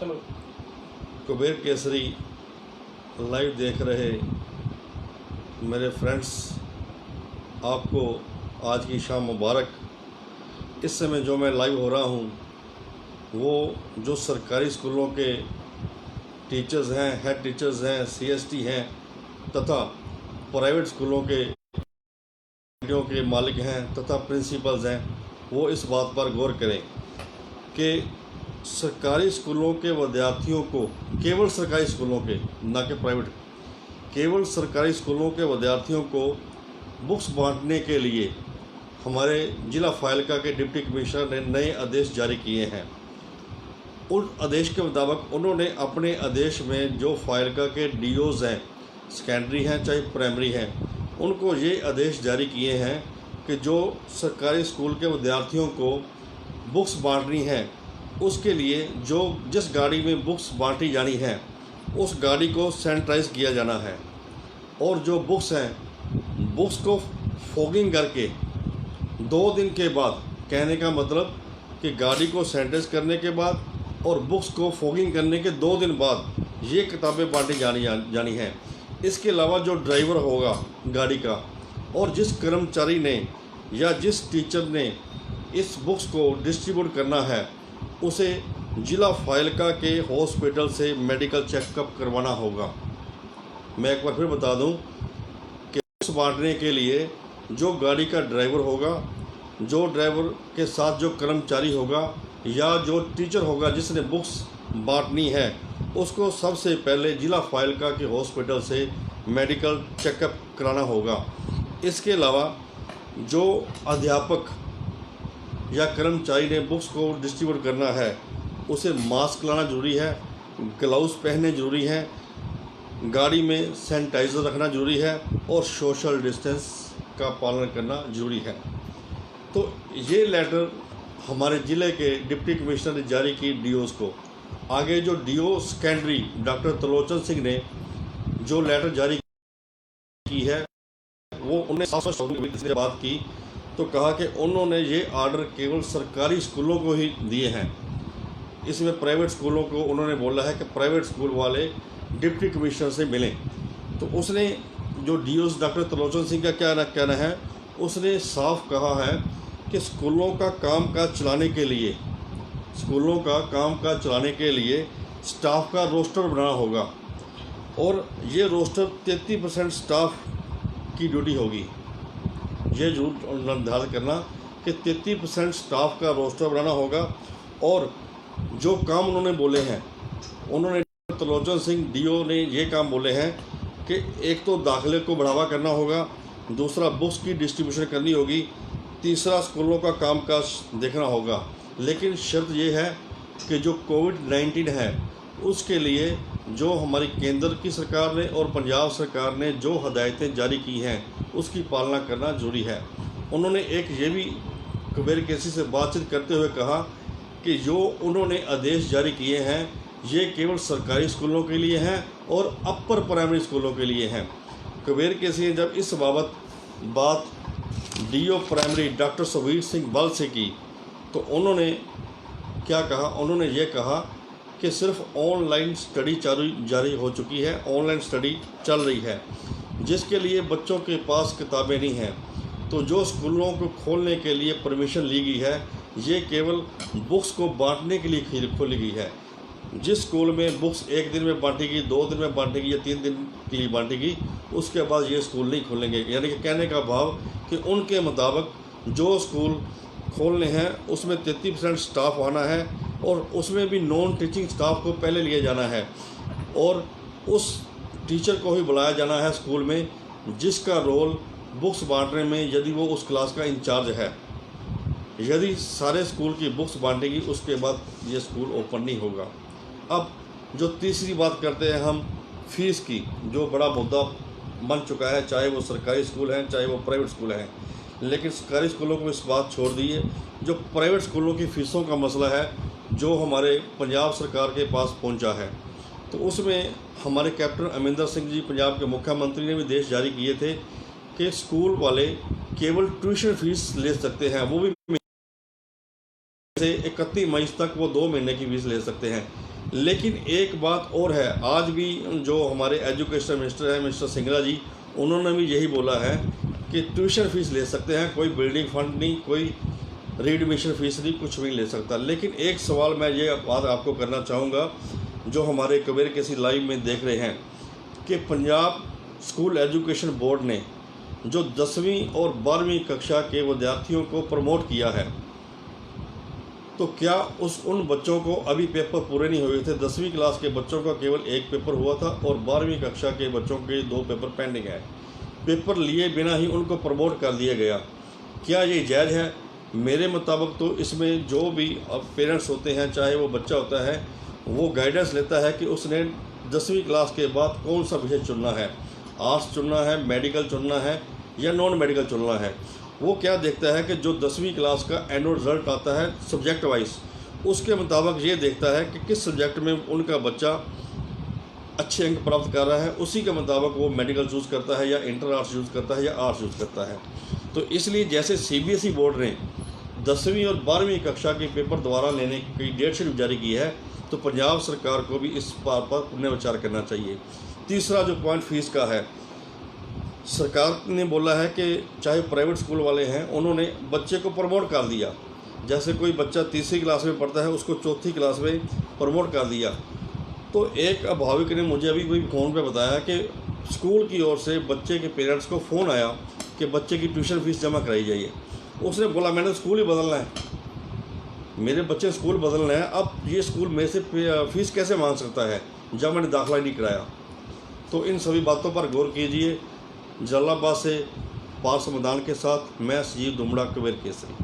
चलो। कुबेर केसरी लाइव देख रहे मेरे फ्रेंड्स, आपको आज की शाम मुबारक। इस समय जो मैं लाइव हो रहा हूँ वो जो सरकारी स्कूलों के टीचर्स हैं, हेड टीचर्स हैं, CST हैं तथा प्राइवेट स्कूलों के मालिक हैं तथा प्रिंसिपल्स हैं, वो इस बात पर गौर करें कि सरकारी स्कूलों के विद्यार्थियों को, केवल सरकारी स्कूलों के, ना कि प्राइवेट, केवल सरकारी स्कूलों के विद्यार्थियों को बुक्स बांटने के लिए हमारे जिला फाइलका के डिप्टी कमिश्नर ने नए आदेश जारी किए हैं। उन आदेश के मुताबिक उन्होंने अपने आदेश में जो फाइलका के DOs हैं, सेकेंडरी हैं चाहे प्राइमरी हैं, उनको ये आदेश जारी किए हैं कि जो सरकारी स्कूल के विद्यार्थियों को बुक्स बांटनी है, उसके लिए जो जिस गाड़ी में बुक्स बांटी जानी है उस गाड़ी को सैनिटाइज किया जाना है। और जो बुक्स हैं, बुक्स को फॉगिंग करके 2 दिन के बाद, कहने का मतलब कि गाड़ी को सैनिटाइज करने के बाद और बुक्स को फॉगिंग करने के 2 दिन बाद ये किताबें बांटी जानी हैं। इसके अलावा जो ड्राइवर होगा गाड़ी का और जिस कर्मचारी ने या जिस टीचर ने इस बुक्स को डिस्ट्रीब्यूट करना है, उसे जिला फाइलका के हॉस्पिटल से मेडिकल चेकअप करवाना होगा। मैं एक बार फिर बता दूं कि बुक्स बांटने के लिए जो गाड़ी का ड्राइवर होगा, जो ड्राइवर के साथ जो कर्मचारी होगा या जो टीचर होगा जिसने बुक्स बांटनी है, उसको सबसे पहले जिला फाइलका के हॉस्पिटल से मेडिकल चेकअप कराना होगा। इसके अलावा जो अध्यापक या कर्मचारी ने बुक्स को डिस्ट्रीब्यूट करना है, उसे मास्क लाना जरूरी है, ग्लव्स पहनने जरूरी हैं, गाड़ी में सैनिटाइज़र रखना जरूरी है और सोशल डिस्टेंस का पालन करना जरूरी है। तो ये लेटर हमारे ज़िले के डिप्टी कमिश्नर ने जारी की DOs को। आगे जो DO secondary doctor Trilochan Singh ने जो लेटर जारी की है, वो उन्होंने साफ बात की तो कहा कि उन्होंने ये आर्डर केवल सरकारी स्कूलों को ही दिए हैं। इसमें प्राइवेट स्कूलों को उन्होंने बोला है कि प्राइवेट स्कूल वाले डिप्टी कमिश्नर से मिलें। तो उसने जो DOs डॉक्टर त्रिलोचन सिंह का क्या कहना है, उसने साफ कहा है कि स्कूलों का कामकाज चलाने के लिए स्टाफ का रोस्टर बनाना होगा और ये रोस्टर 33% स्टाफ की ड्यूटी होगी। ये जरूर निर्धारित करना कि 33% स्टाफ का रोस्टर बनाना होगा। और जो काम उन्होंने बोले हैं, उन्होंने त्रिलोचन सिंह DO ने ये काम बोले हैं कि एक तो दाखिले को बढ़ावा करना होगा, दूसरा बुक्स की डिस्ट्रीब्यूशन करनी होगी, तीसरा स्कूलों का कामकाज देखना होगा। लेकिन शर्त ये है कि जो कोविड-19 है उसके लिए जो हमारी केंद्र की सरकार ने और पंजाब सरकार ने जो हदायतें जारी की हैं उसकी पालना करना जरूरी है। उन्होंने एक ये भी कुबेर केसरी से बातचीत करते हुए कहा कि जो उन्होंने आदेश जारी किए हैं ये केवल सरकारी स्कूलों के लिए हैं और अपर प्राइमरी स्कूलों के लिए हैं। कुबेर केसरी ने जब इस बात DO primary doctor Sukhvir Singh Bal से की तो उन्होंने क्या कहा, उन्होंने ये कहा कि सिर्फ ऑनलाइन स्टडी जारी हो चुकी है, ऑनलाइन स्टडी चल रही है, जिसके लिए बच्चों के पास किताबें नहीं हैं। तो जो स्कूलों को खोलने के लिए परमिशन ली गई है, ये केवल बुक्स को बांटने के लिए खोली गई है। जिस स्कूल में बुक्स 1 दिन में बांटेगी, 2 दिन में बांटेगी या 3 दिन के लिए बांटेगी, उसके बाद ये स्कूल नहीं खोलेंगे। यानी कि कहने का भाव कि उनके मुताबिक जो स्कूल खोलने हैं उसमें 33% स्टाफ आना है और उसमें भी नॉन टीचिंग स्टाफ को पहले लिया जाना है और उस टीचर को ही बुलाया जाना है स्कूल में जिसका रोल बुक्स बांटने में, यदि वो उस क्लास का इंचार्ज है। यदि सारे स्कूल की बुक्स बांटेगी उसके बाद ये स्कूल ओपन नहीं होगा। अब जो तीसरी बात करते हैं हम फ़ीस की, जो बड़ा मुद्दा बन चुका है, चाहे वो सरकारी स्कूल हैं चाहे वो प्राइवेट स्कूल हैं। लेकिन सरकारी स्कूलों को इस बात छोड़ दिए, जो प्राइवेट स्कूलों की फ़ीसों का मसला है जो हमारे पंजाब सरकार के पास पहुंचा है, तो उसमें हमारे कैप्टन अमरिंदर सिंह जी पंजाब के मुख्यमंत्री ने भी आदेश जारी किए थे कि स्कूल वाले केवल ट्यूशन फीस ले सकते हैं, वो भी से 31 मई तक वो 2 महीने की फीस ले सकते हैं। लेकिन एक बात और है, आज भी जो हमारे एजुकेशन मिनिस्टर हैं मिस्टर सिंगला जी, उन्होंने भी यही बोला है कि ट्यूशन फीस ले सकते हैं, कोई बिल्डिंग फंड नहीं, कोई रीएडमिशन फीस नहीं, कुछ भी ले सकता। लेकिन एक सवाल मैं ये बात आपको करना चाहूँगा, जो हमारे कबीर केसरी लाइव में देख रहे हैं, कि पंजाब स्कूल एजुकेशन बोर्ड ने जो 10वीं और 12वीं कक्षा के विद्यार्थियों को प्रमोट किया है, तो क्या उन बच्चों को अभी पेपर पूरे नहीं हुए थे? 10वीं क्लास के बच्चों का केवल एक पेपर हुआ था और 12वीं कक्षा के बच्चों के 2 पेपर पेंडिंग है। पेपर लिए बिना ही उनको प्रमोट कर दिया गया। क्या ये जायज़ है? मेरे मुताबिक तो इसमें जो भी पेरेंट्स होते हैं, चाहे वो बच्चा होता है, वो गाइडेंस लेता है कि उसने 10वीं क्लास के बाद कौन सा विषय चुनना है, आर्ट्स चुनना है, मेडिकल चुनना है या नॉन मेडिकल चुनना है। वो क्या देखता है कि जो 10वीं क्लास का एनुअल रिजल्ट आता है सब्जेक्ट वाइज, उसके मुताबिक ये देखता है कि किस सब्जेक्ट में उनका बच्चा अच्छे अंक प्राप्त कर रहा है, उसी के मुताबिक वो मेडिकल चूज़ करता है या इंटर आर्ट्स चूज़ करता है या आर्ट्स चूज़ करता है। तो इसलिए जैसे CBSE बोर्ड ने 10वीं और 12वीं कक्षा के पेपर दोबारा लेने की डेट शीट जारी की है, तो पंजाब सरकार को भी इस बात पर पुनर्विचार करना चाहिए। तीसरा जो पॉइंट फीस का है, सरकार ने बोला है कि चाहे प्राइवेट स्कूल वाले हैं, उन्होंने बच्चे को प्रमोट कर दिया। जैसे कोई बच्चा 3री क्लास में पढ़ता है, उसको 4थी क्लास में प्रमोट कर दिया। तो एक अभिभावक ने मुझे अभी कोई फ़ोन पे बताया कि स्कूल की ओर से बच्चे के पेरेंट्स को फ़ोन आया कि बच्चे की ट्यूशन फ़ीस जमा कराई जाइए। उसने बोला मैंने स्कूल ही बदलना है, मेरे बच्चे स्कूल बदलना है, अब ये स्कूल मेरे से फ़ीस कैसे मांग सकता है जब मैंने दाखिला नहीं कराया। तो इन सभी बातों पर गौर कीजिए। जलालाबाद से पार्थ समदान के साथ मैं सजीव दुमड़ा, कबीर केसरी।